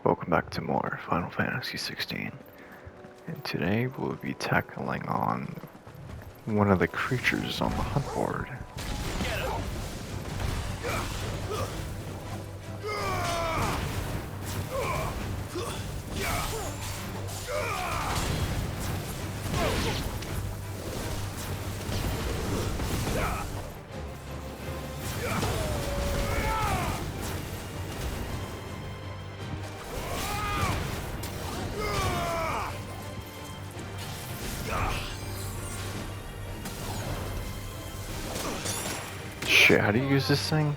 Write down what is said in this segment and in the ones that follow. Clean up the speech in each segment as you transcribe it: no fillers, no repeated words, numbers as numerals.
Welcome back to more Final Fantasy XVI, and today we'll be tackling on one of the creatures on the hunt board. Shit, how do you use this thing?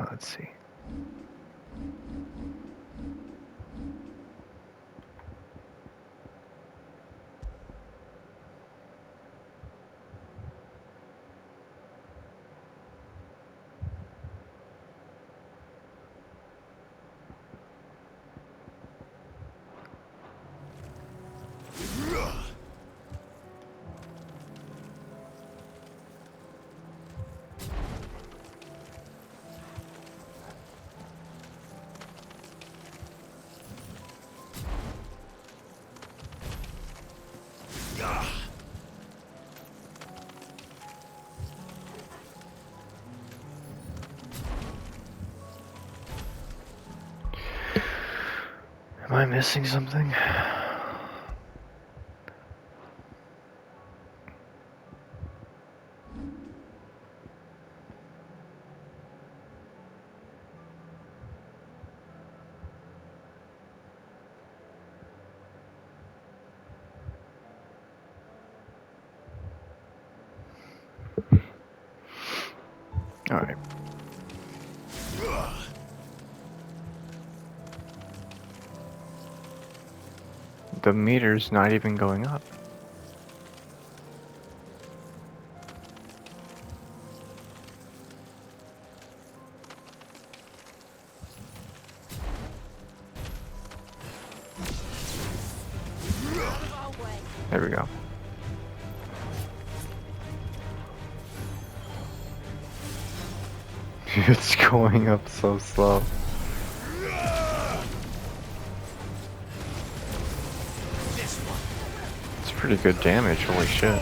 Let's see. Am I missing something? Alright. The meter's not even going up. There we go. It's going up so slow. It's pretty good damage, holy shit.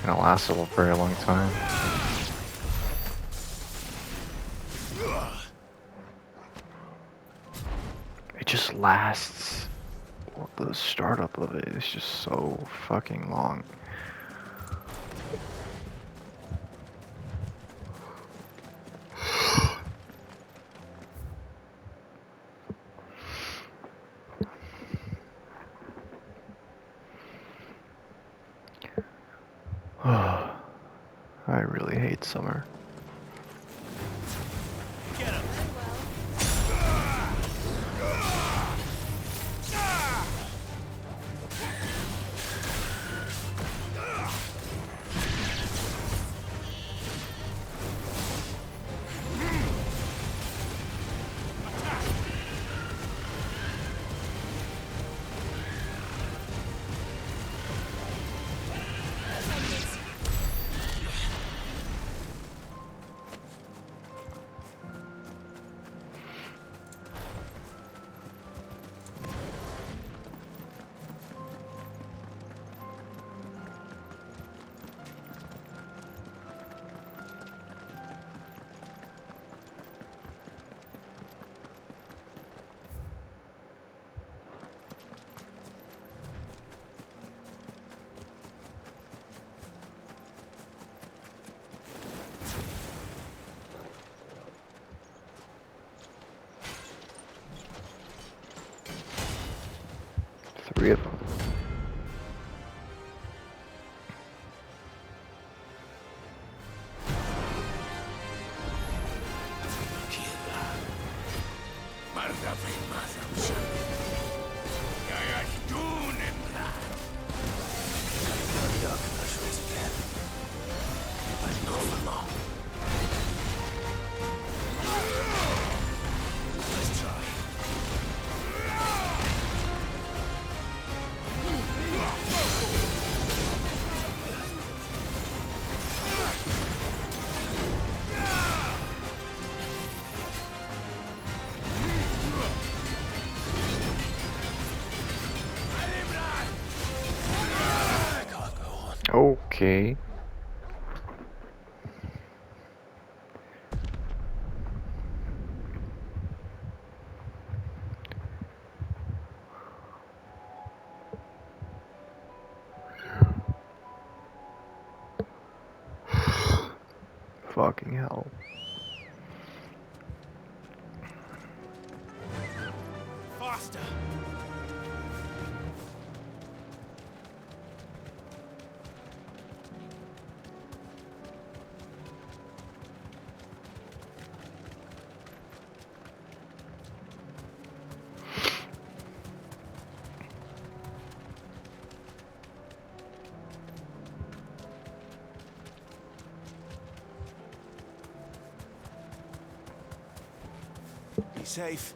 Gonna last a very long time. It just lasts. The startup of it is just so fucking long. I really hate summer. Three of them. Okay. Fucking hell. Faster! Be safe.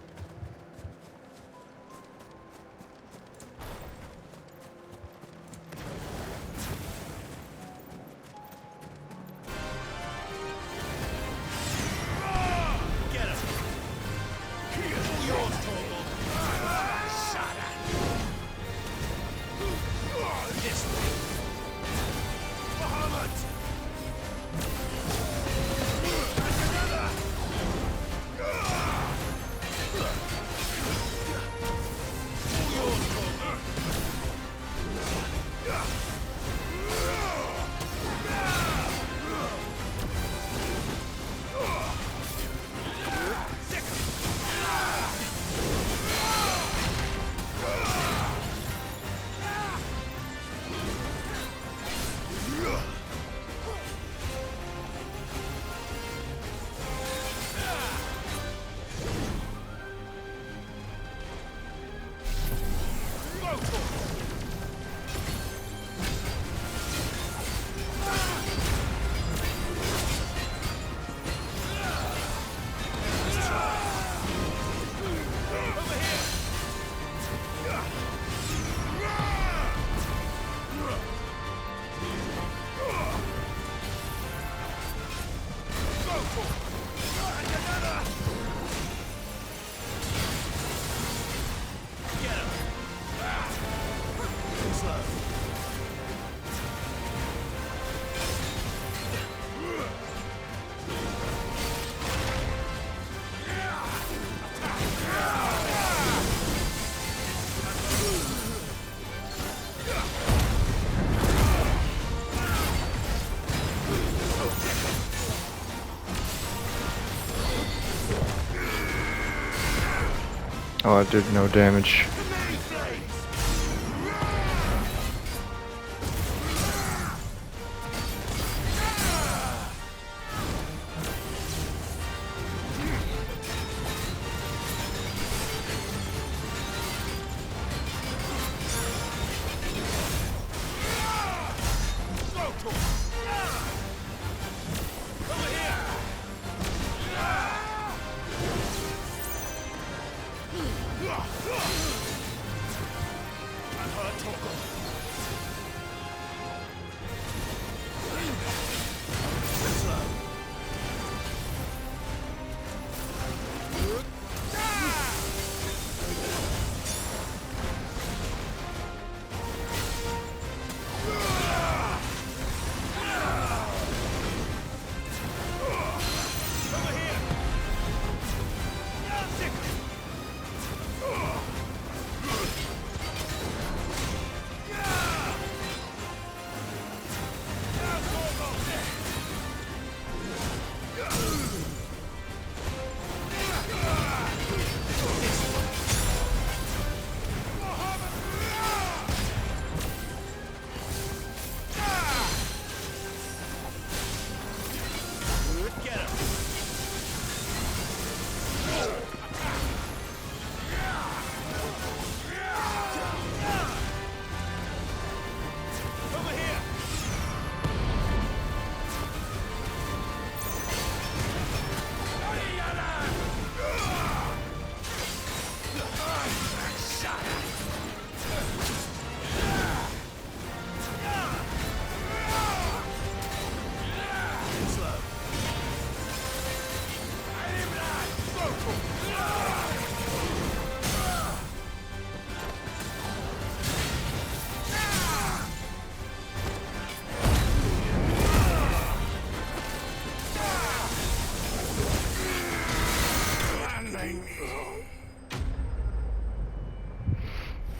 Oh, it did no damage.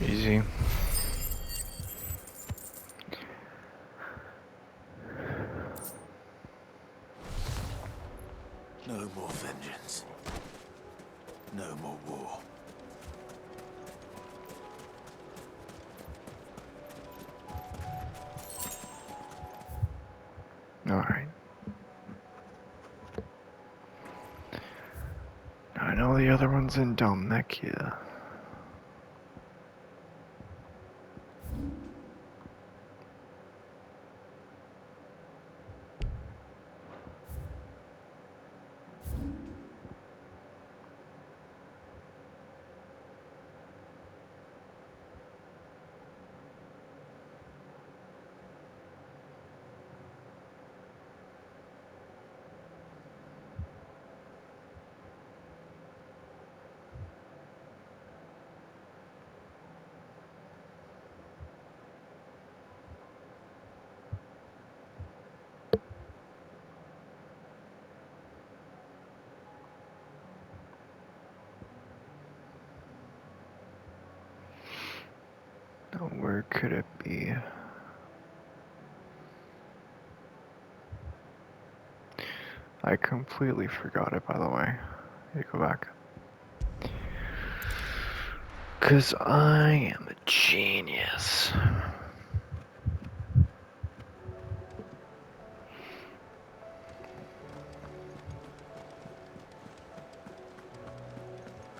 Easy. No more vengeance. No more war. Alright. I know the other one's in Dalmekia. Now, where could it be? I completely forgot it, by the way. You go back. Because I am a genius.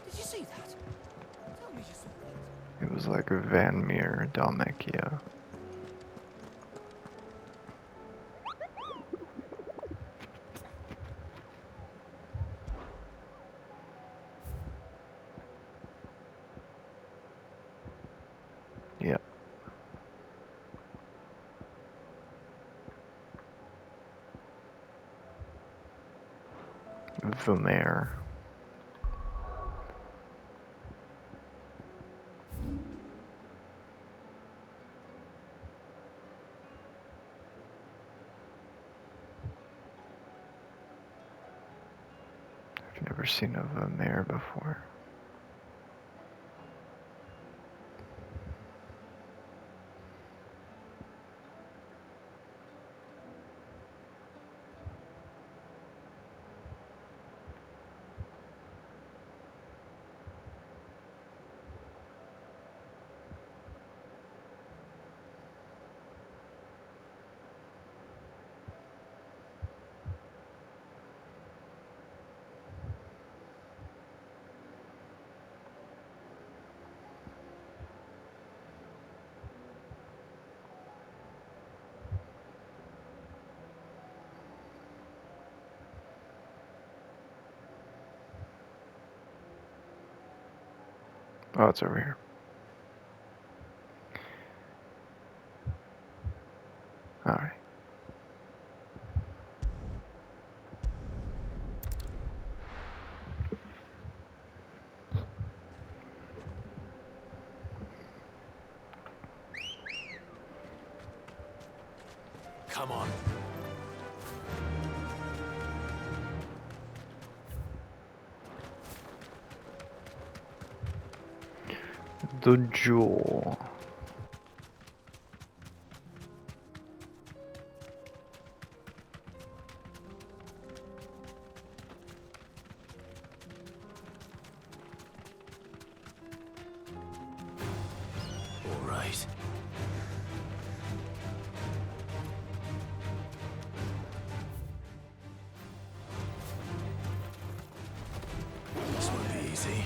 Did you see that? Tell me you saw that. It was like a Van Meer Dalmekia. Yep. Vermeer. I've never seen a Vermeer before. Oh, it's over here. Alright. Come on. The Jewel. All right. This won't be easy.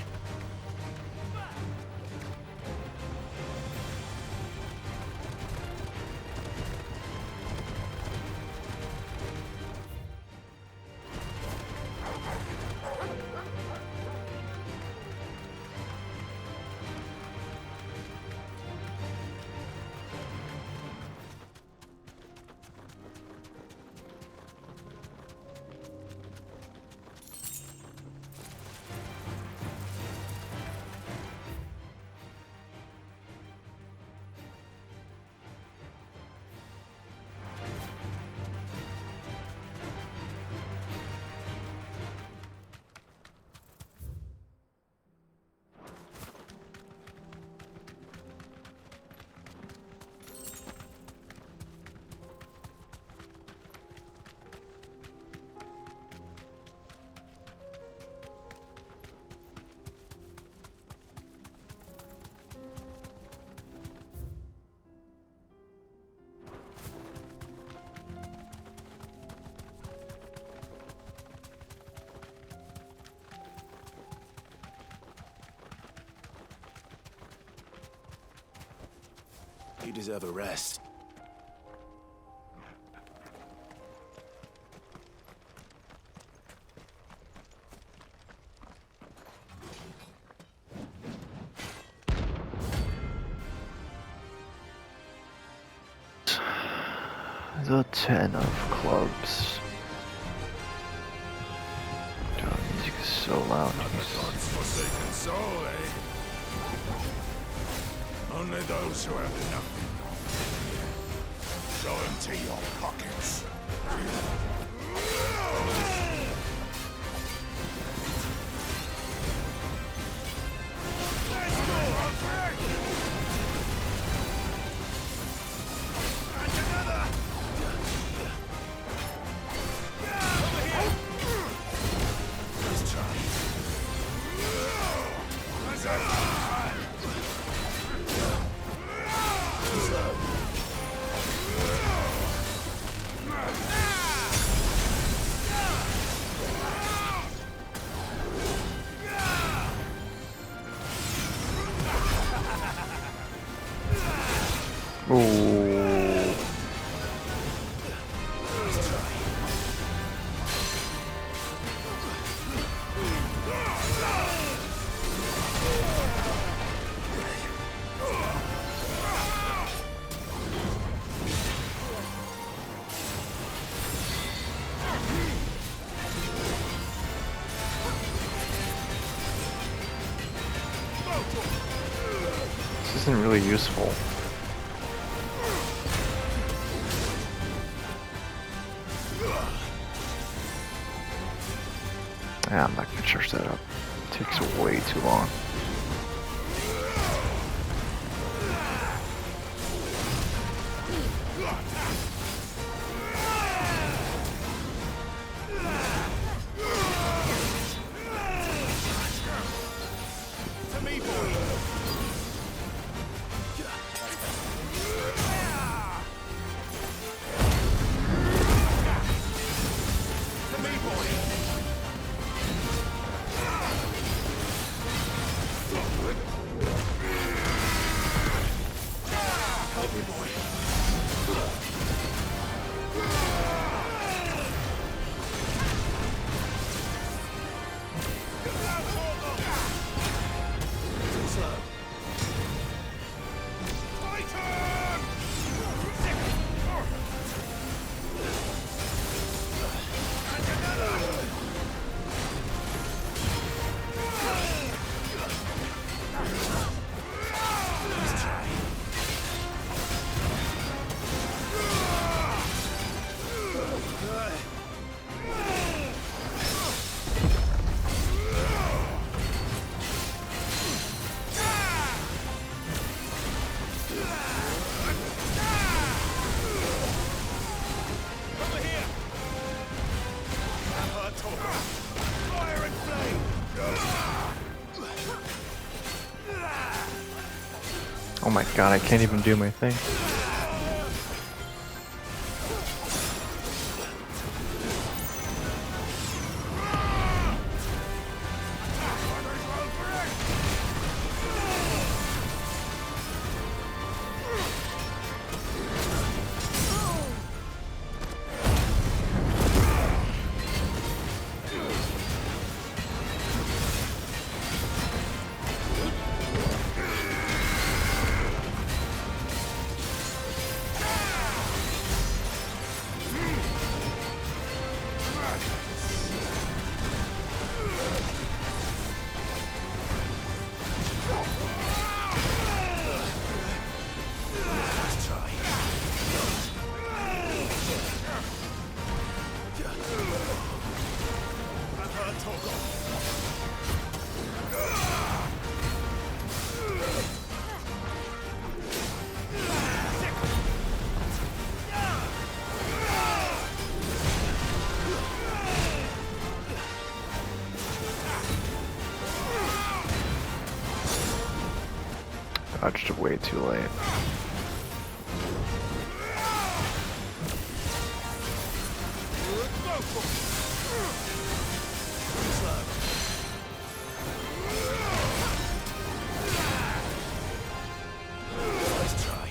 You deserve a rest. The 10 of clubs. God, music is so loud. God's forsaken soul, eh? Only those who have nothing. Show empty your pockets. Ooh. This isn't really useful. Yeah, I'm not gonna charge that up. It takes way too long. Oh my god, I can't even do my thing. Dodged it way too late. Let's try.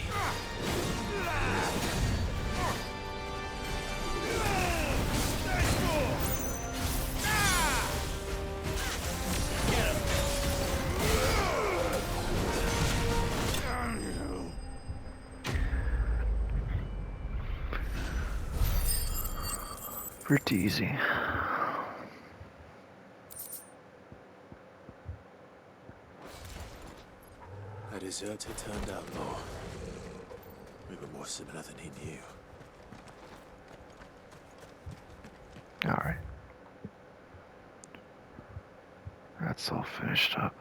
pretty easy. A deserter turned outlaw. We were more similar than he knew. Alright. That's all finished up.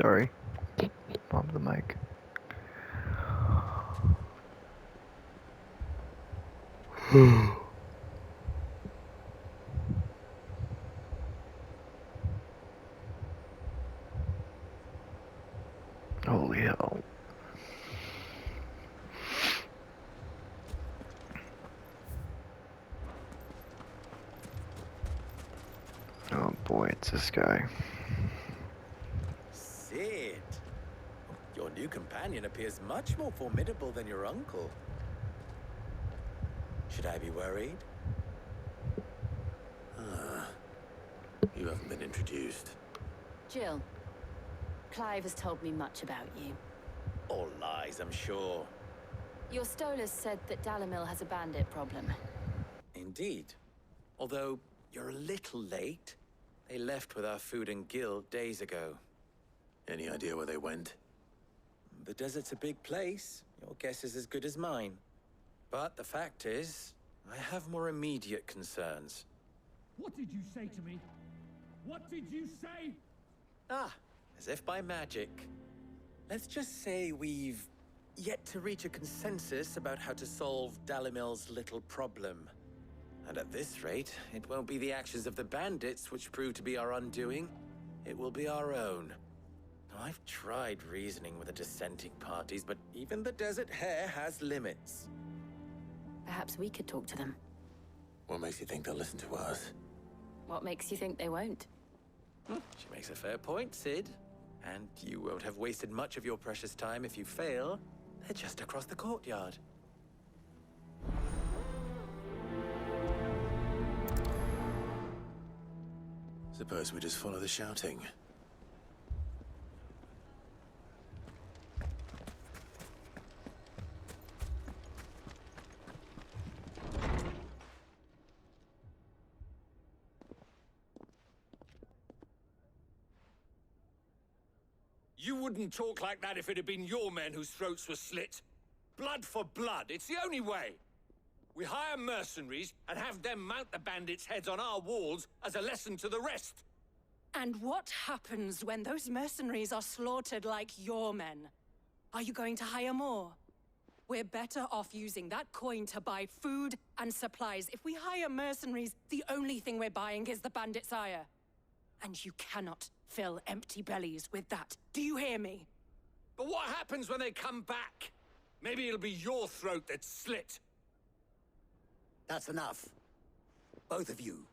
Sorry. Bump the mic. Holy hell. Oh boy, it's this guy. Sid, your new companion appears much more formidable than your uncle. Should I be worried? You haven't been introduced. Jill, Clive has told me much about you. All lies, I'm sure. Your Stolas said that Dalamil has a bandit problem. Indeed. Although, you're a little late. They left with our food and guild days ago. Any idea where they went? The desert's a big place. Your guess is as good as mine. But the fact is, I have more immediate concerns. What did you say to me? What did you say? Ah, as if by magic. Let's just say we've yet to reach a consensus about how to solve Dalamil's little problem. And at this rate, it won't be the actions of the bandits which prove to be our undoing. It will be our own. Now, I've tried reasoning with the dissenting parties, but even the Desert Hare has limits. Perhaps we could talk to them. What makes you think they'll listen to us? What makes you think they won't? She makes a fair point, Sid. And you won't have wasted much of your precious time if you fail. They're just across the courtyard. Suppose we just follow the shouting. You wouldn't talk like that if it had been your men whose throats were slit. Blood for blood, it's the only way. We hire mercenaries and have them mount the bandits' heads on our walls as a lesson to the rest. And what happens when those mercenaries are slaughtered like your men? Are you going to hire more? We're better off using that coin to buy food and supplies. If we hire mercenaries, the only thing we're buying is the bandits' ire. And you cannot fill empty bellies with that. Do you hear me? But what happens when they come back? Maybe it'll be your throat that's slit. That's enough. Both of you.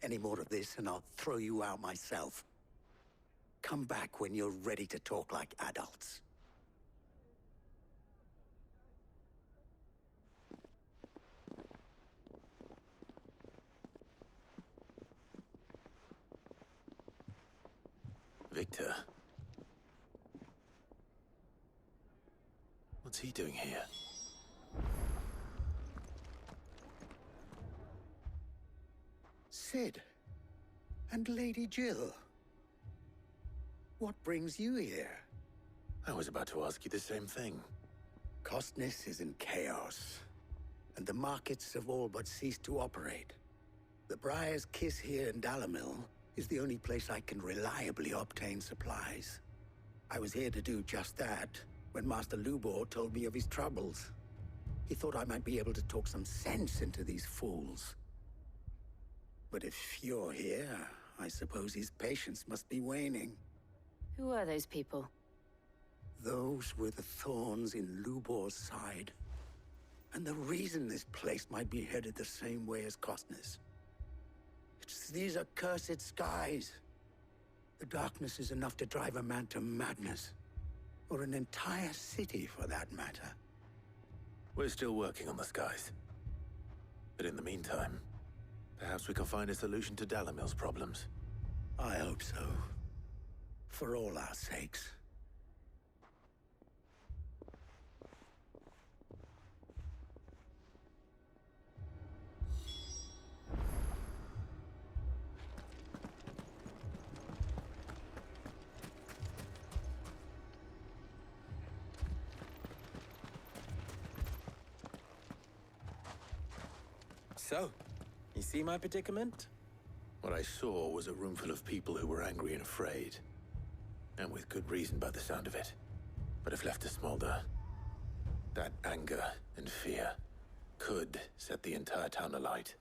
Any more of this and I'll throw you out myself. Come back when you're ready to talk like adults. Victor. What's he doing here? Sid. And Lady Jill. What brings you here? I was about to ask you the same thing. Costness is in chaos, and the markets have all but ceased to operate. The Briar's Kiss here in Dalamil is the only place I can reliably obtain supplies. I was here to do just that when Master Lubor told me of his troubles. He thought I might be able to talk some sense into these fools. But if you're here, I suppose his patience must be waning. Who are those people? Those were the thorns in Lubor's side. And the reason this place might be headed the same way as Costness. It's these accursed skies. The darkness is enough to drive a man to madness. Or an entire city, for that matter. We're still working on the skies. But in the meantime, perhaps we can find a solution to Dalamil's problems. I hope so. For all our sakes. So, you see my predicament? What I saw was a room full of people who were angry and afraid. And with good reason by the sound of it. But if left to smolder, that anger and fear could set the entire town alight.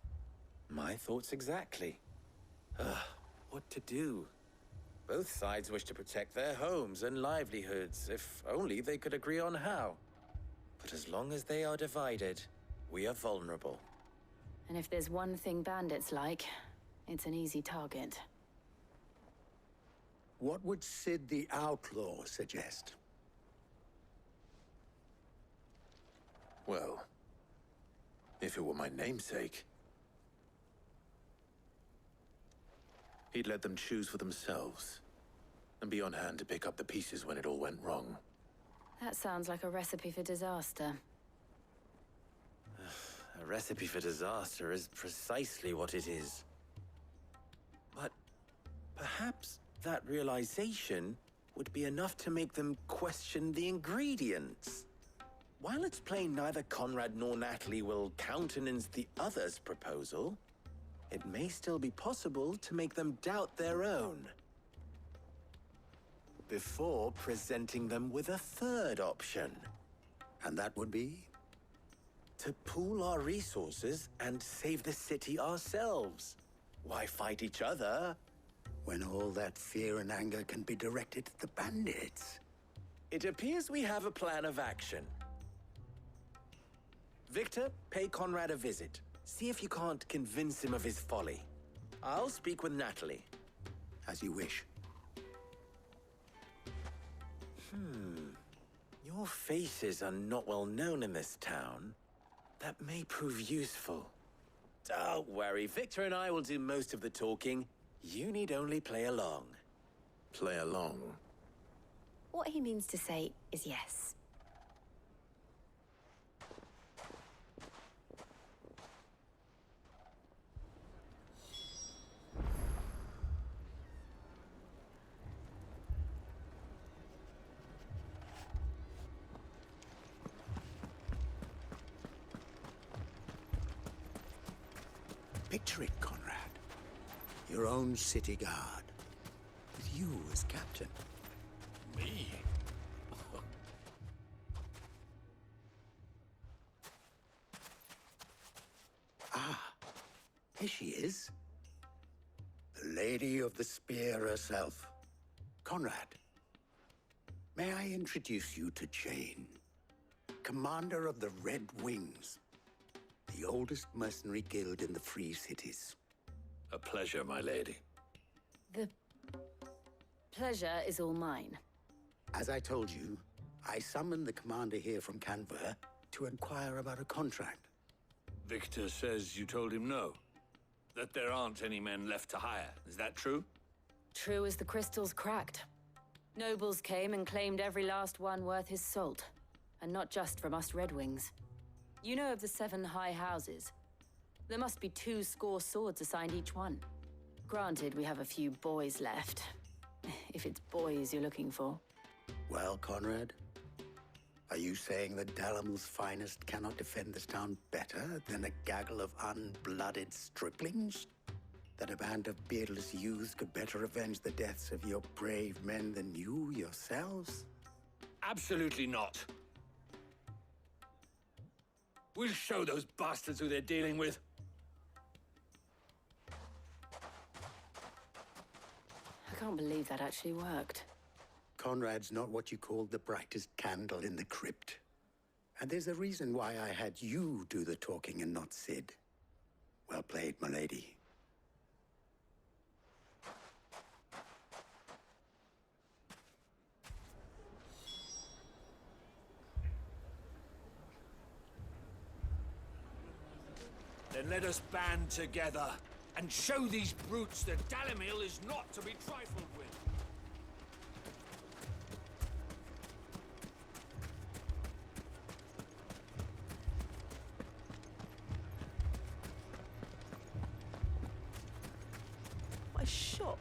My thoughts exactly. What to do? Both sides wish to protect their homes and livelihoods, if only they could agree on how. But as long as they are divided, we are vulnerable. And if there's one thing bandits like, it's an easy target. What would Sid the Outlaw suggest? Well, if it were my namesake, he'd let them choose for themselves and be on hand to pick up the pieces when it all went wrong. That sounds like a recipe for disaster. A recipe for disaster is precisely what it is. But perhaps that realization would be enough to make them question the ingredients. While it's plain neither Conrad nor Natalie will countenance the other's proposal, it may still be possible to make them doubt their own. Before presenting them with a third option. And that would be? To pool our resources and save the city ourselves. Why fight each other? When all that fear and anger can be directed at the bandits. It appears we have a plan of action. Victor, pay Conrad a visit. See if you can't convince him of his folly. I'll speak with Natalie. As you wish. Your faces are not well known in this town. That may prove useful. Don't worry, Victor and I will do most of the talking. You need only play along. Play along. What he means to say is yes. Picture it, Conrad. Your own city guard. With you as captain. Me? Here she is. The Lady of the Spear herself. Conrad, may I introduce you to Jane, commander of the Red Wings, the oldest mercenary guild in the Free Cities. A pleasure, my lady. The pleasure is all mine. As I told you, I summoned the commander here from Canver to inquire about a contract. Victor says you told him no. That there aren't any men left to hire. Is that true? True as the crystals cracked. Nobles came and claimed every last one worth his salt. And not just from us Red Wings. You know of the 7 high houses. There must be 2 swords assigned each one. Granted, we have a few boys left. If it's boys you're looking for. Well, Conrad, are you saying that Dalamil's finest cannot defend this town better than a gaggle of unblooded striplings? That a band of beardless youths could better avenge the deaths of your brave men than you yourselves? Absolutely not. We'll show those bastards who they're dealing with. I can't believe that actually worked. Conrad's not what you called the brightest candle in the crypt. And there's a reason why I had you do the talking and not Sid. Well played, my lady. Then let us band together and show these brutes that Dalimil is not to be trifled with. What a shop.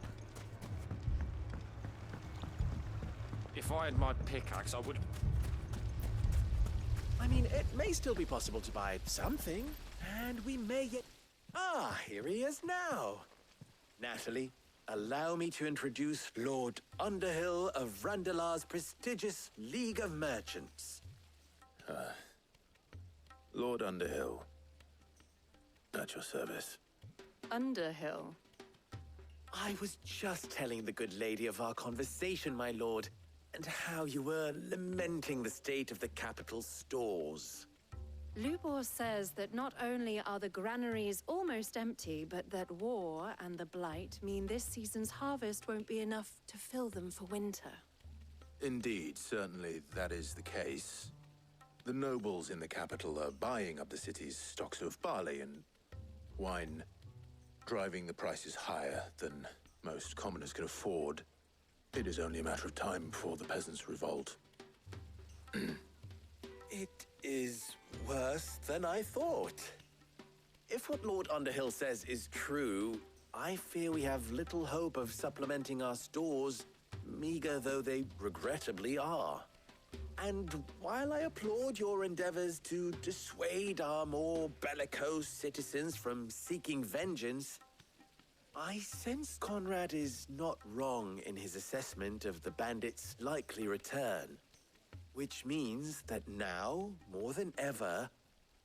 If I had my pickaxe, I would... I mean, it may still be possible to buy something. And we may yet... Ah, here he is now. Natalie, allow me to introduce Lord Underhill of Randalar's prestigious League of Merchants. Lord Underhill. At your service. Underhill. I was just telling the good lady of our conversation, my lord, and how you were lamenting the state of the capital's stores. Lubor says that not only are the granaries almost empty, but that war and the Blight mean this season's harvest won't be enough to fill them for winter. Indeed, certainly that is the case. The nobles in the capital are buying up the city's stocks of barley and wine, driving the prices higher than most commoners can afford. It is only a matter of time before the peasants revolt. It is worse than I thought. If what Lord Underhill says is true, I fear we have little hope of supplementing our stores, meager though they regrettably are. And while I applaud your endeavors to dissuade our more bellicose citizens from seeking vengeance, I sense Conrad is not wrong in his assessment of the bandits' likely return. Which means that now, more than ever,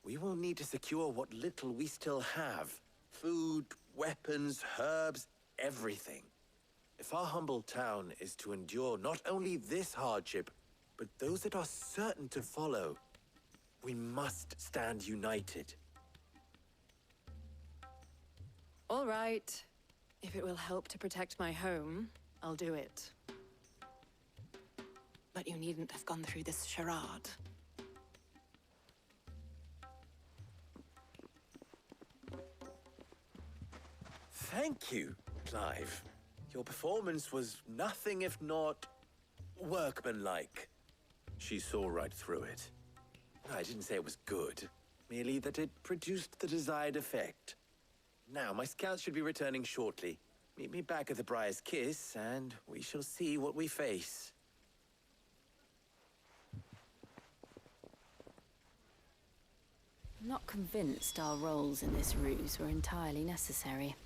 we will need to secure what little we still have. Food, weapons, herbs, everything. If our humble town is to endure not only this hardship, but those that are certain to follow, we must stand united. All right. If it will help to protect my home, I'll do it. But you needn't have gone through this charade. Thank you, Clive. Your performance was nothing if not workmanlike. She saw right through it. I didn't say it was good, merely that it produced the desired effect. Now, my scouts should be returning shortly. Meet me back at the Briar's Kiss, and we shall see what we face. I'm not convinced our roles in this ruse were entirely necessary.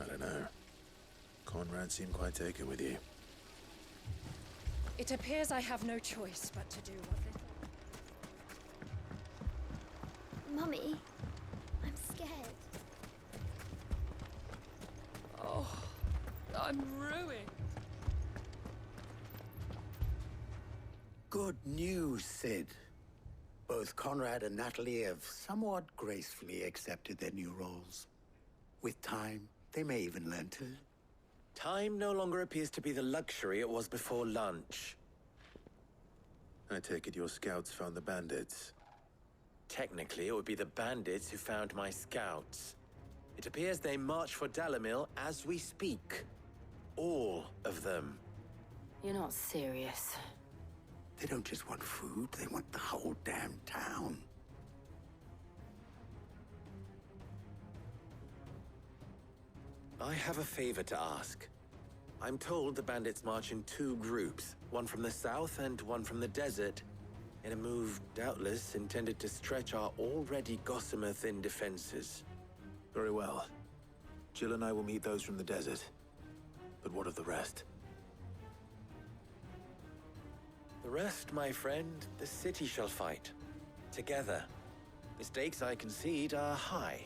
I don't know. Conrad seemed quite taken with you. It appears I have no choice but to do what little... Mummy, I'm scared. Oh, I'm ruined. Good news, Sid. Both Conrad and Natalie have somewhat gracefully accepted their new roles. With time, they may even learn to. Time no longer appears to be the luxury it was before lunch. I take it your scouts found the bandits. Technically, it would be the bandits who found my scouts. It appears they march for Dalimil as we speak. All of them. You're not serious. They don't just want food, they want the whole damn town. I have a favor to ask. I'm told the bandits march in two groups, one from the south and one from the desert, in a move doubtless intended to stretch our already gossamer-thin defenses. Very well. Jill and I will meet those from the desert. But what of the rest? The rest, my friend, the city shall fight. Together. The stakes, I concede, are high.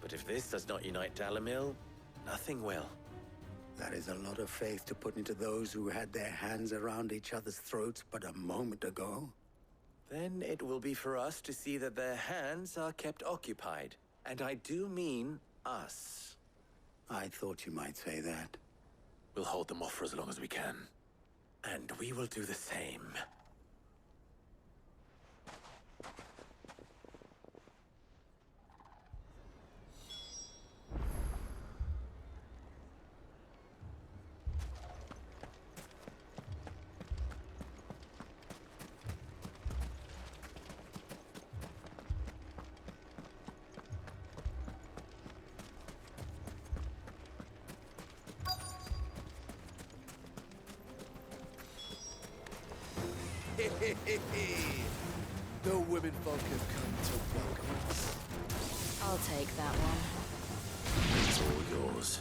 But if this does not unite Dalimil, nothing will. That is a lot of faith to put into those who had their hands around each other's throats but a moment ago. Then it will be for us to see that their hands are kept occupied. And I do mean us. I thought you might say that. We'll hold them off for as long as we can. And we will do the same. No women folk have come to welcome us. I'll take that one. It's all yours.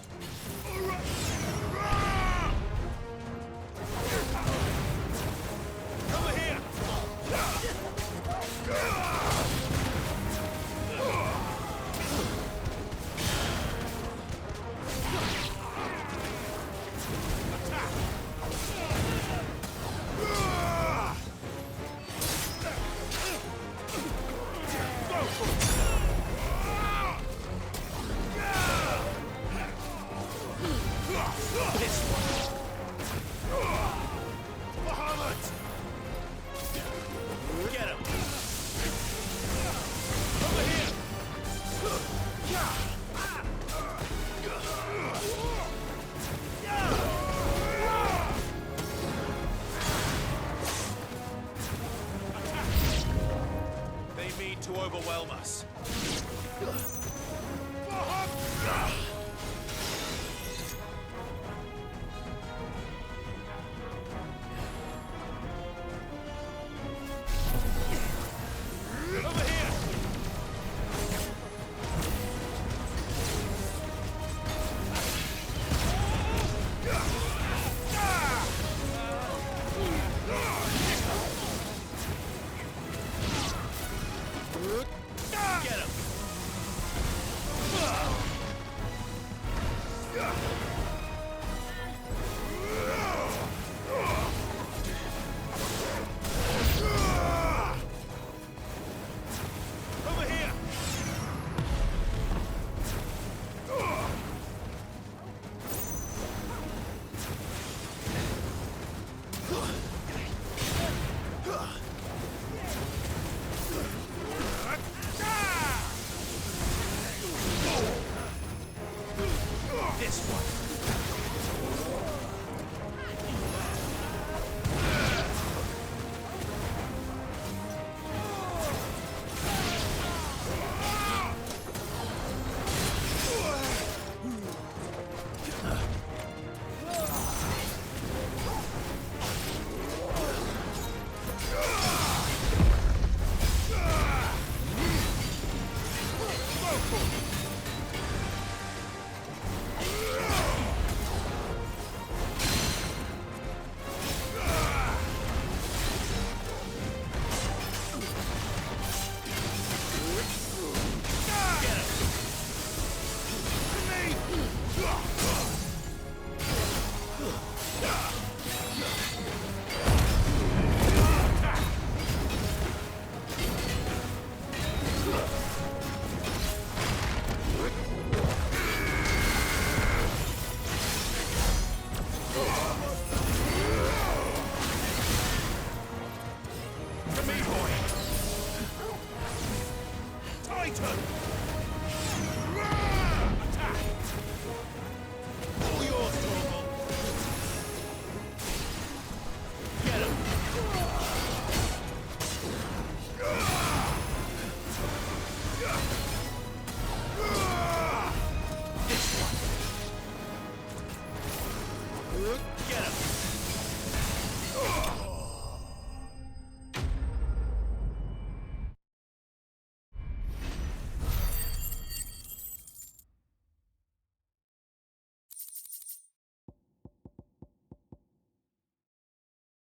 Over here! Get him! Over here! They mean to overwhelm us. Over here! Get him! Over here! This one. To me, boy! Titan!